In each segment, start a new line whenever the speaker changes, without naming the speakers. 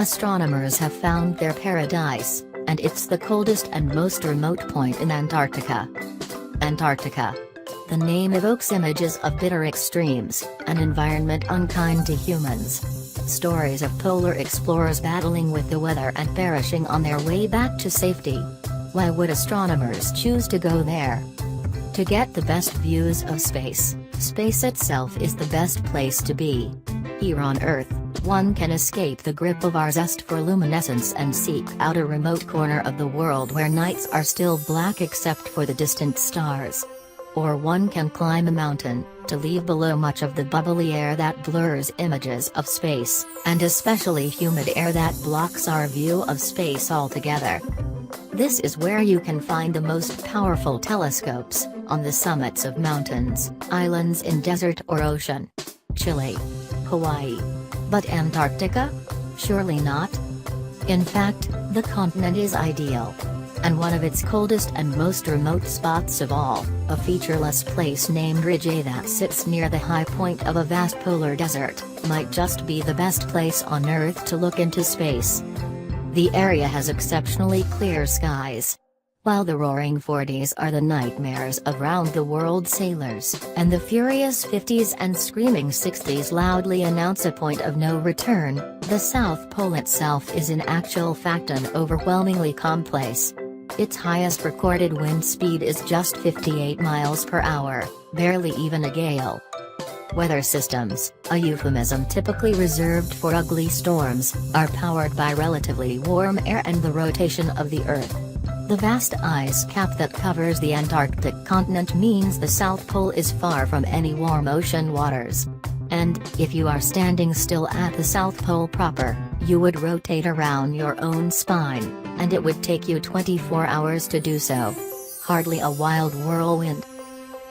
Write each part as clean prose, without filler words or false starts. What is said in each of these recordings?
Astronomers have found their paradise, and it's the coldest and most remote point in Antarctica. Antarctica. The name evokes images of bitter extremes, an environment unkind to humans. Stories of polar explorers battling with the weather and perishing on their way back to safety. Why would astronomers choose to go there? To get the best views of space. Space itself is the best place to be. Here on Earth, one can escape the grip of our zest for luminescence and seek out a remote corner of the world where nights are still black except for the distant stars. Or one can climb a mountain, to leave below much of the bubbly air that blurs images of space, and especially humid air that blocks our view of space altogether. This is where you can find the most powerful telescopes, on the summits of mountains, islands in desert or ocean. Chile. Hawaii. But Antarctica? Surely not. In fact, the continent is ideal. And one of its coldest and most remote spots of all, a featureless place named Ridge that sits near the high point of a vast polar desert, might just be the best place on Earth to look into space. The area has exceptionally clear skies. While the roaring 40s are the nightmares of round-the-world sailors, and the furious 50s and screaming 60s loudly announce a point of no return, the South Pole itself is in actual fact an overwhelmingly calm place. Its highest recorded wind speed is just 58 miles per hour, barely even a gale. Weather systems, a euphemism typically reserved for ugly storms, are powered by relatively warm air and the rotation of the Earth. The vast ice cap that covers the Antarctic continent means the South Pole is far from any warm ocean waters. And, if you are standing still at the South Pole proper, you would rotate around your own spine, and it would take you 24 hours to do so. Hardly a wild whirlwind.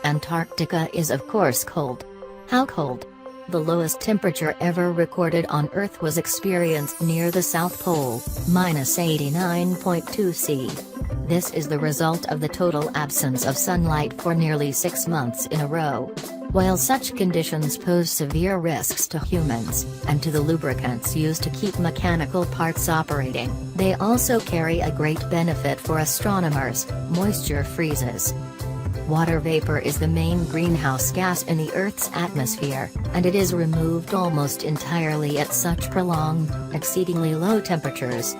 Antarctica is of course cold. How cold? The lowest temperature ever recorded on Earth was experienced near the South Pole, -89.2 C. This is the result of the total absence of sunlight for nearly 6 months in a row. While such conditions pose severe risks to humans, and to the lubricants used to keep mechanical parts operating, they also carry a great benefit for astronomers: moisture freezes. Water vapor is the main greenhouse gas in the Earth's atmosphere, and it is removed almost entirely at such prolonged, exceedingly low temperatures.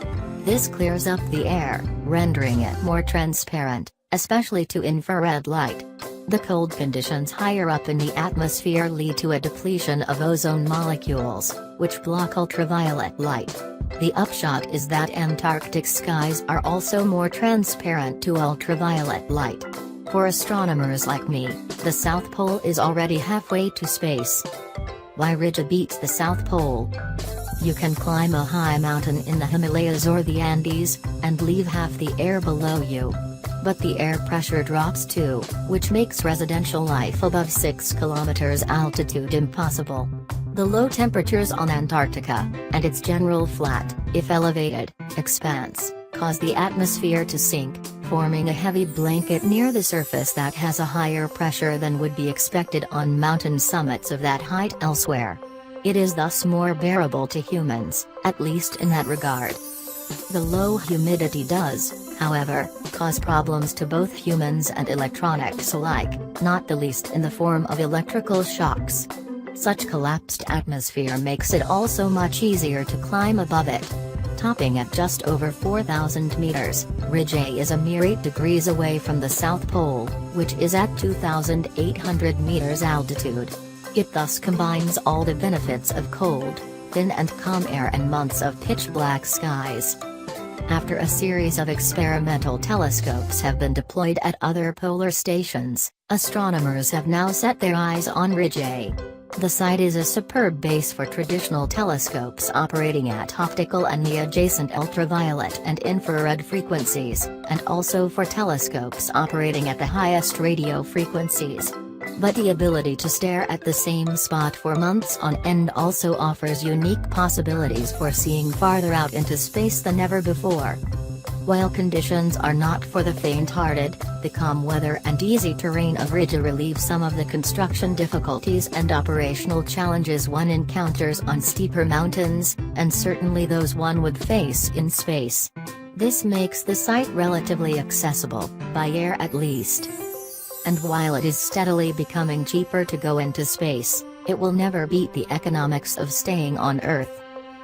This clears up the air, rendering it more transparent, especially to infrared light. The cold conditions higher up in the atmosphere lead to a depletion of ozone molecules, which block ultraviolet light. The upshot is that Antarctic skies are also more transparent to ultraviolet light. For astronomers like me, the South Pole is already halfway to space. Why Ridge beats the South Pole? You can climb a high mountain in the Himalayas or the Andes, and leave half the air below you. But the air pressure drops too, which makes residential life above 6 kilometers altitude impossible. The low temperatures on Antarctica, and its general flat, if elevated, expanse, cause the atmosphere to sink, forming a heavy blanket near the surface that has a higher pressure than would be expected on mountain summits of that height elsewhere. It is thus more bearable to humans, at least in that regard. The low humidity does, however, cause problems to both humans and electronics alike, not the least in the form of electrical shocks. Such collapsed atmosphere makes it also much easier to climb above it. Topping at just over 4,000 meters, Ridge is a mere 8 degrees away from the South Pole, which is at 2,800 meters altitude. It thus combines all the benefits of cold, thin and calm air and months of pitch-black skies. After a series of experimental telescopes have been deployed at other polar stations, astronomers have now set their eyes on Ridge. The site is a superb base for traditional telescopes operating at optical and the adjacent ultraviolet and infrared frequencies, and also for telescopes operating at the highest radio frequencies. But the ability to stare at the same spot for months on end also offers unique possibilities for seeing farther out into space than ever before. While conditions are not for the faint-hearted, the calm weather and easy terrain of Ridge relieve some of the construction difficulties and operational challenges one encounters on steeper mountains, and certainly those one would face in space. This makes the site relatively accessible, by air at least. And while it is steadily becoming cheaper to go into space, it will never beat the economics of staying on Earth.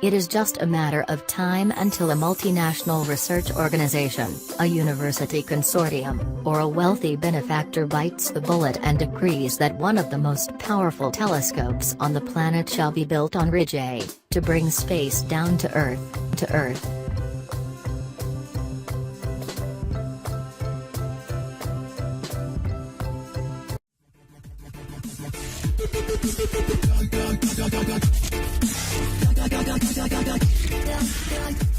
It is just a matter of time until a multinational research organization, a university consortium, or a wealthy benefactor bites the bullet and decrees that one of the most powerful telescopes on the planet shall be built on Ridge A, to bring space down to Earth.
Dun, dun, dun, dun, dun, dun.